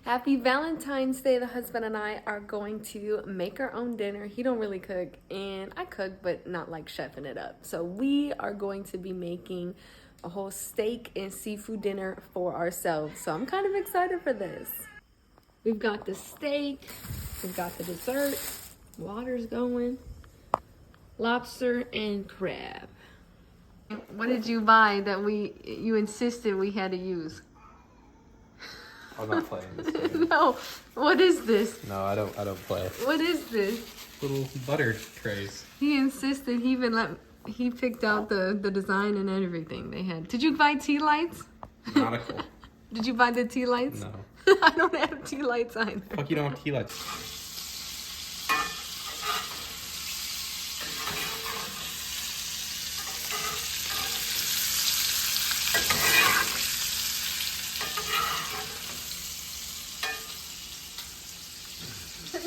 Happy Valentine's Day. The husband and I are going to make our own dinner. He don't really cook, and I cook, but not like chefing it up. So we are going to be making a whole steak and seafood dinner for ourselves. So I'm kind of excited for this. We've got the steak, we've got the dessert, water's going, lobster and crab. What did you buy that you insisted we had to use? I'm not playing this game. No. What is this? No, I don't play. What is this? Little butter trays. He insisted. He picked out the design and everything they had. Did you buy tea lights? Nautical. Did you buy the tea lights? No. I don't have tea lights either. Fuck, you don't have tea lights.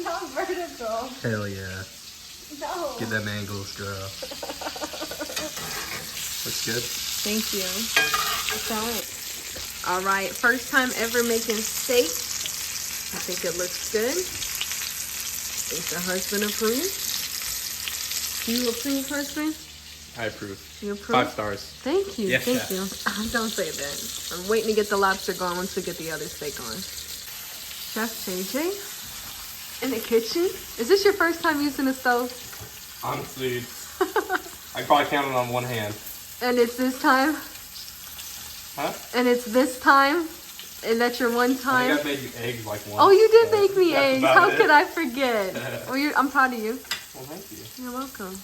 Not vertical. Hell yeah. No. Get them angles, girl. Looks good. Thank you. All right. First time ever making steak. I think it looks good. Think the husband approves. Do you approve, husband? I approve. You approve? 5 stars. Thank you. Yeah. Thank you. Don't say that. I'm waiting to get the lobster going once we get the other steak on. Chef JJ in the kitchen. Is this your first time using a stove? Honestly, I probably counted on one hand. And it's this time? Huh? And it's this time? And that's your one time? I think I made you eggs like once. Oh, you did make me that's eggs. about How it. could I forget? Well, I'm proud of you. Well, thank you. You're welcome.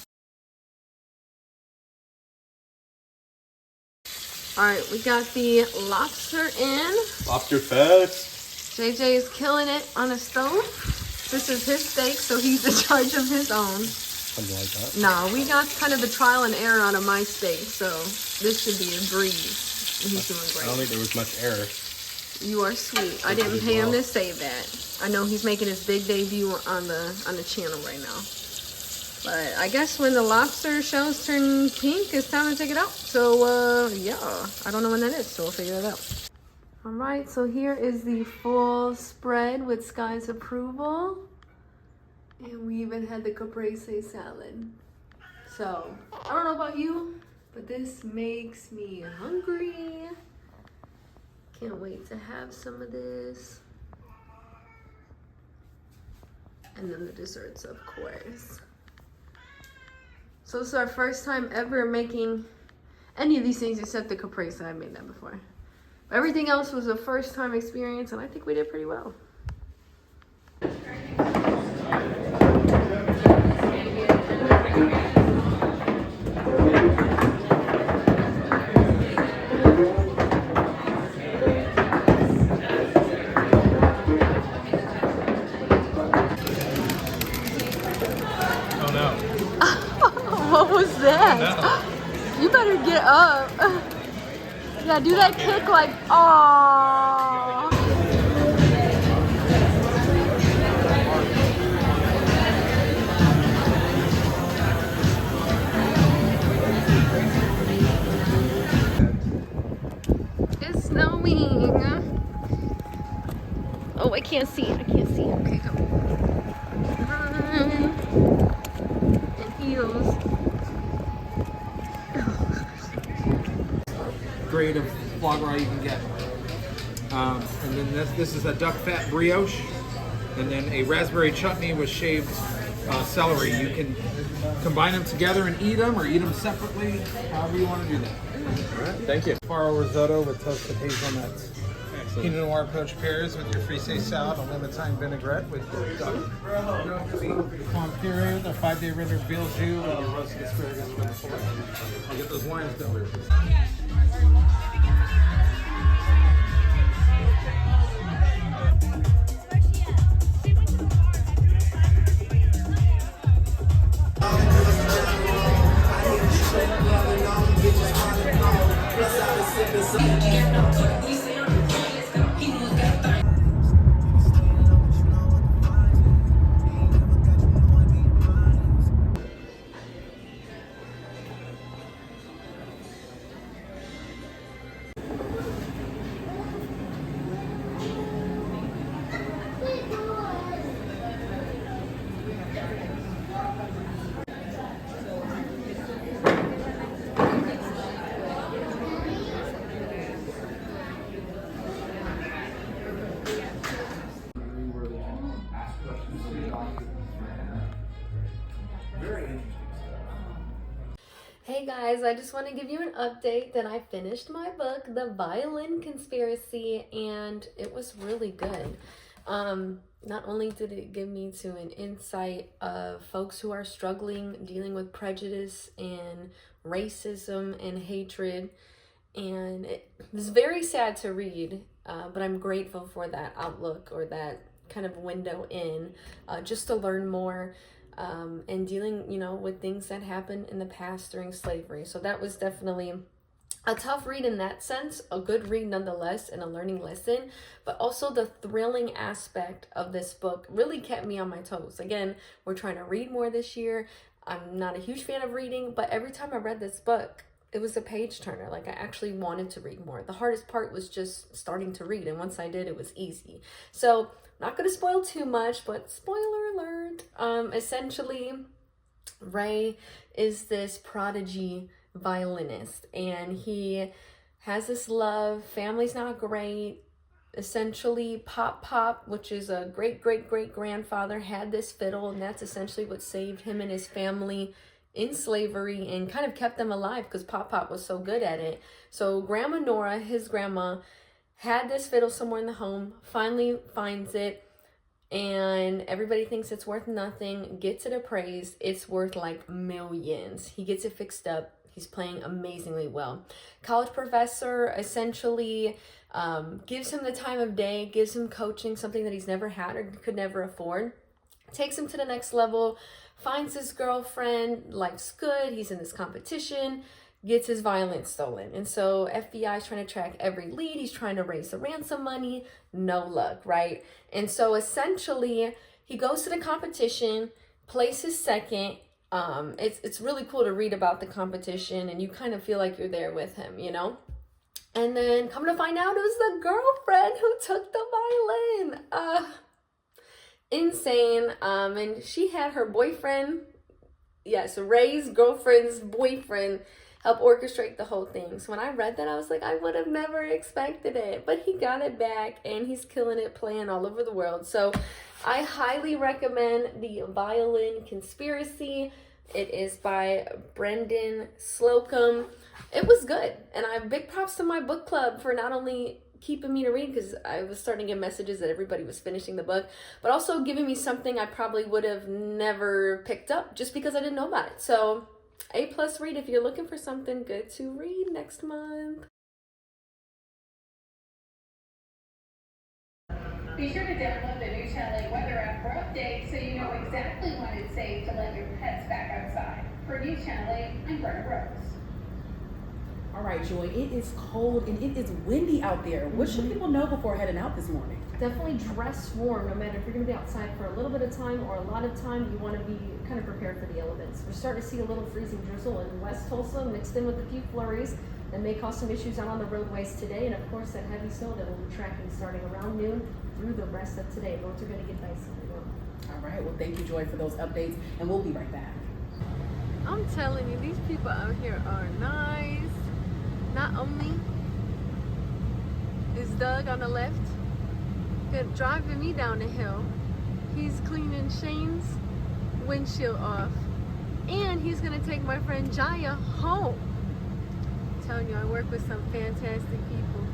All right, we got the lobster in. Lobster fest. JJ is killing it on a stove. This is his steak, so he's in charge of his own. Something like that. No, we got kind of the trial and error out of my steak, so this should be a breeze. And he's doing great. I don't think there was much error. You are sweet. I didn't pay him to say that. I know he's making his big debut on the channel right now. But I guess when the lobster shells turn pink, it's time to take it out. So, yeah. I don't know when that is, so we'll figure it out. All right, so here is the full spread with Sky's approval. And we even had the caprese salad. So, I don't know about you, but this makes me hungry. Can't wait to have some of this. And then the desserts, of course. So this is our first time ever making any of these things except the caprese. I made that before. Everything else was a first time experience, and I think we did pretty well. Oh no. What was that? No. You better get up. Yeah, do that kick like, aww. It's snowing. Oh, I can't see. Okay, go. And heels. Grade of foie gras you can get. And then this is a duck fat brioche, and then a raspberry chutney with shaved celery. You can combine them together and eat them, or eat them separately, however you want to do that. All right, thank you. Faro risotto with toasted hazelnuts. Pinot Noir poached pears with your frisee salad, a Valentine vinaigrette with your duck. Palm puree with a 5-day rendered veal jus, and your roasted asparagus with the fork. I'll get those wines done. Hey guys, I just want to give you an update that I finished my book, The Violin Conspiracy, and it was really good. Not only did it give me to an insight of folks who are struggling, dealing with prejudice and racism and hatred, and it was very sad to read, but I'm grateful for that outlook or that kind of window in, just to learn more. And dealing, with things that happened in the past during slavery. So that was definitely a tough read in that sense, a good read nonetheless, and a learning lesson. But also the thrilling aspect of this book really kept me on my toes. Again, we're trying to read more this year. I'm not a huge fan of reading, but every time I read this book, it was a page turner. Like, I actually wanted to read more. The hardest part was just starting to read, and once I did, it was easy. So not going to spoil too much, but spoiler alert. Essentially, Ray is this prodigy violinist, and he has this love. Family's not great. Essentially, Pop, which is a great-great-great-grandfather, had this fiddle, and that's essentially what saved him and his family in slavery and kind of kept them alive because Pop was so good at it. So Grandma Nora, his grandma, had this fiddle somewhere in the home, finally finds it, and everybody thinks it's worth nothing, gets it appraised. It's worth like millions. He gets it fixed up. He's playing amazingly well. College professor essentially gives him the time of day, gives him coaching, something that he's never had or could never afford, takes him to the next level, finds his girlfriend, life's good, he's in this competition, gets his violin stolen. And so FBI is trying to track every lead. He's trying to raise the ransom money. No luck, right? And so essentially, he goes to the competition, places second. It's really cool to read about the competition, and you kind of feel like you're there with him, And then come to find out, it was the girlfriend who took the violin. Insane. And she had her boyfriend, yes, Ray's girlfriend's boyfriend, help orchestrate the whole thing. So when I read that, I was like, I would have never expected it. But he got it back, and he's killing it, playing all over the world. So I highly recommend The Violin Conspiracy. It is by Brendan Slocum. It was good. And I have big props to my book club for not only keeping me to read, because I was starting to get messages that everybody was finishing the book, but also giving me something I probably would have never picked up just because I didn't know about it. So A+ read if you're looking for something good to read next month. Be sure to download the new Chalet weather app for updates so you know exactly when it's safe to let your pets back outside. For New Chalet, I'm Brenna Rose. All right, Joy, it is cold and it is windy out there. What should people know before heading out this morning? Definitely dress warm, no matter if you're going to be outside for a little bit of time or a lot of time. You want to be kind of prepared for the elements. We're starting to see a little freezing drizzle in West Tulsa, mixed in with a few flurries that may cause some issues out on the roadways today. And of course, that heavy snow that we'll be tracking starting around noon through the rest of today. Roads are going to get dicey. All right, well, thank you, Joy, for those updates, and we'll be right back. I'm telling you, these people out here are nice. Not only is Doug on the left driving me down the hill, he's cleaning Shane's windshield off, and he's gonna take my friend Jaiya home. I'm telling you, I work with some fantastic people.